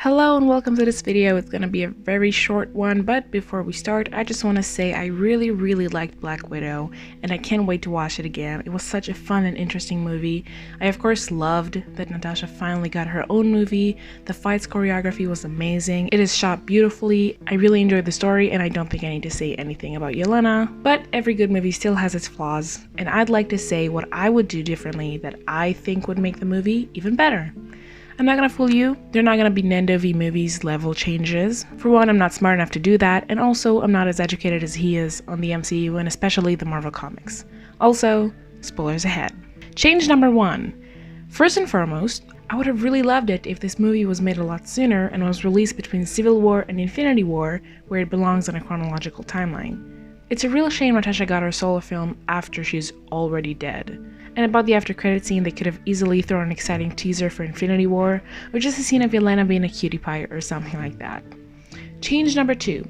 Hello and welcome to this video. It's gonna be a very short one, but before we start, I just want to say I really liked Black Widow and I can't wait to watch it again. It was such a fun and interesting movie. I of course loved that Natasha finally got her own movie. The fights choreography was amazing. It is shot beautifully. I really enjoyed the story and I don't think I need to say anything about Yelena, but every good movie still has its flaws and I'd like to say what I would do differently that I think would make the movie even better. I'm not gonna fool you, they're not gonna be Nendo v movies level changes. For one, I'm not smart enough to do that, and also I'm not as educated as he is on the MCU and especially the Marvel Comics. Also, spoilers ahead. Change number 1. First and foremost, I would have really loved it if this movie was made a lot sooner and was released between Civil War and Infinity War, where it belongs on a chronological timeline. It's a real shame Natasha got her solo film after she's already dead. And about the after credit scene, they could have easily thrown an exciting teaser for Infinity War, or just a scene of Yelena being a cutie pie or something like that. Change number 2.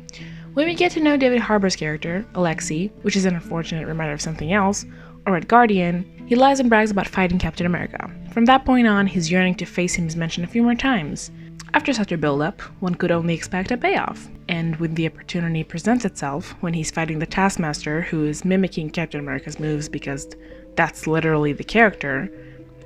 When we get to know David Harbour's character, Alexei, which is an unfortunate reminder of something else, or Red Guardian, he lies and brags about fighting Captain America. From that point on, his yearning to face him is mentioned a few more times. After such a build-up, one could only expect a payoff. And when the opportunity presents itself, when he's fighting the Taskmaster, who is mimicking Captain America's moves because that's literally the character,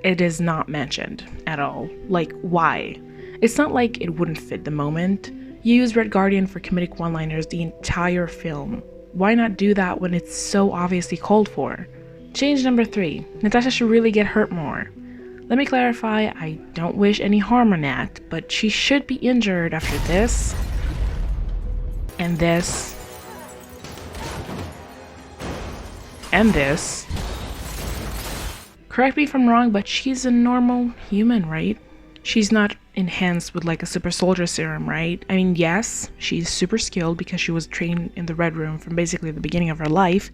it is not mentioned at all. Like, why? It's not like it wouldn't fit the moment. You use Red Guardian for comedic one-liners the entire film. Why not do that when it's so obviously called for? Change number 3. Natasha should really get hurt more. Let me clarify, I don't wish any harm on Nat, but she should be injured after this, and this, and this. Correct me if I'm wrong, but she's a normal human, right? She's not enhanced with like a super soldier serum, right? I mean, yes, she's super skilled because she was trained in the Red Room from basically the beginning of her life,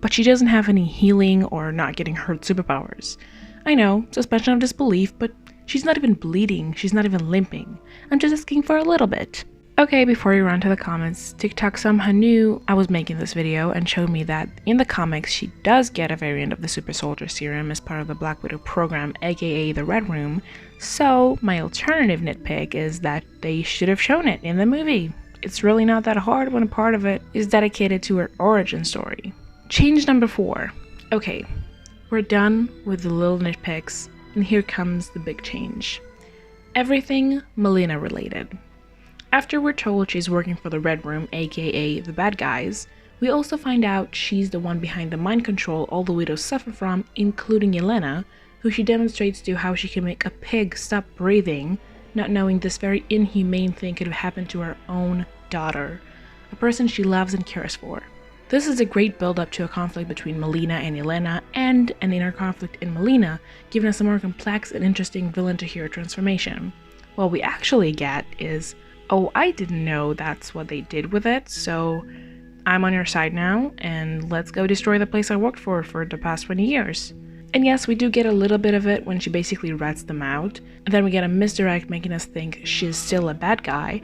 but she doesn't have any healing or not getting hurt superpowers. I know, suspension of disbelief, but she's not even bleeding, she's not even limping. I'm just asking for a little bit. Okay, before we run to the comments, TikTok somehow knew I was making this video and showed me that in the comics she does get a variant of the Super Soldier Serum as part of the Black Widow program, aka the Red Room, so my alternative nitpick is that they should have shown it in the movie. It's really not that hard when a part of it is dedicated to her origin story. Change number 4. Okay, we're done with the little nitpicks, and here comes the big change. Everything Melina related. After we're told she's working for the Red Room, aka the bad guys, we also find out she's the one behind the mind control all the widows suffer from, including Yelena, who she demonstrates to how she can make a pig stop breathing, not knowing this very inhumane thing could have happened to her own daughter, a person she loves and cares for. This is a great build-up to a conflict between Melina and Yelena, and an inner conflict in Melina, giving us a more complex and interesting villain-to-hero transformation. What we actually get is, oh, I didn't know that's what they did with it, so I'm on your side now, and let's go destroy the place I worked for the past 20 years. And yes, we do get a little bit of it when she basically rats them out, and then we get a misdirect making us think she's still a bad guy,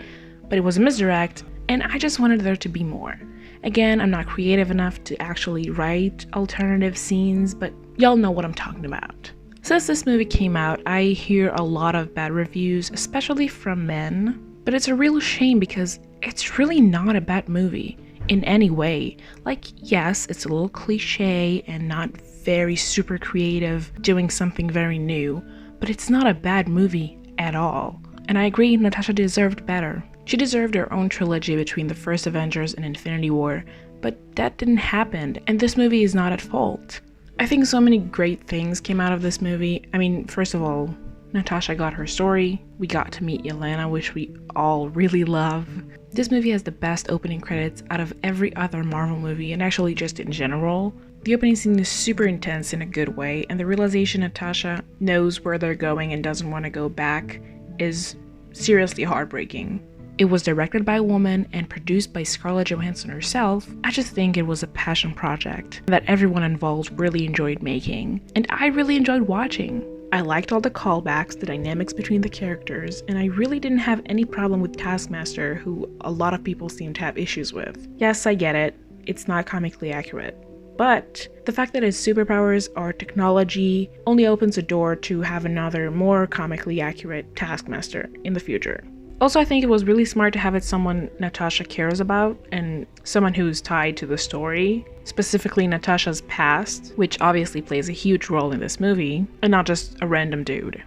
but it was a misdirect, and I just wanted there to be more. Again, I'm not creative enough to actually write alternative scenes, but y'all know what I'm talking about. Since this movie came out, I hear a lot of bad reviews, especially from men, but it's a real shame because it's really not a bad movie in any way. Like, yes, it's a little cliche and not very super creative, doing something very new, but it's not a bad movie at all. And I agree, Natasha deserved better. She deserved her own trilogy between the first Avengers and Infinity War, but that didn't happen, and this movie is not at fault. I think so many great things came out of this movie. I mean, first of all, Natasha got her story, we got to meet Yelena, which we all really love. This movie has the best opening credits out of every other Marvel movie, and actually just in general. The opening scene is super intense in a good way, and the realization Natasha knows where they're going and doesn't want to go back is seriously heartbreaking. It was directed by a woman and produced by Scarlett Johansson herself. I just think it was a passion project that everyone involved really enjoyed making, and I really enjoyed watching. I liked all the callbacks, the dynamics between the characters, and I really didn't have any problem with Taskmaster, who a lot of people seem to have issues with. Yes, I get it, it's not comically accurate, but the fact that his superpowers are technology only opens a door to have another more comically accurate Taskmaster in the future. Also, I think it was really smart to have it someone Natasha cares about and someone who's tied to the story, specifically Natasha's past, which obviously plays a huge role in this movie, and not just a random dude.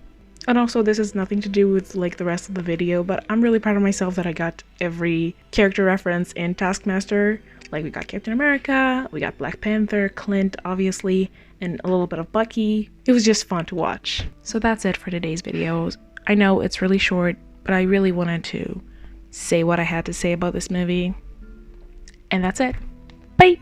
And also, this has nothing to do with like the rest of the video, but I'm really proud of myself that I got every character reference in Taskmaster. Like, we got Captain America, we got Black Panther, Clint, obviously, and a little bit of Bucky. It was just fun to watch. So that's it for today's video. I know it's really short, but I really wanted to say what I had to say about this movie. And that's it. Bye!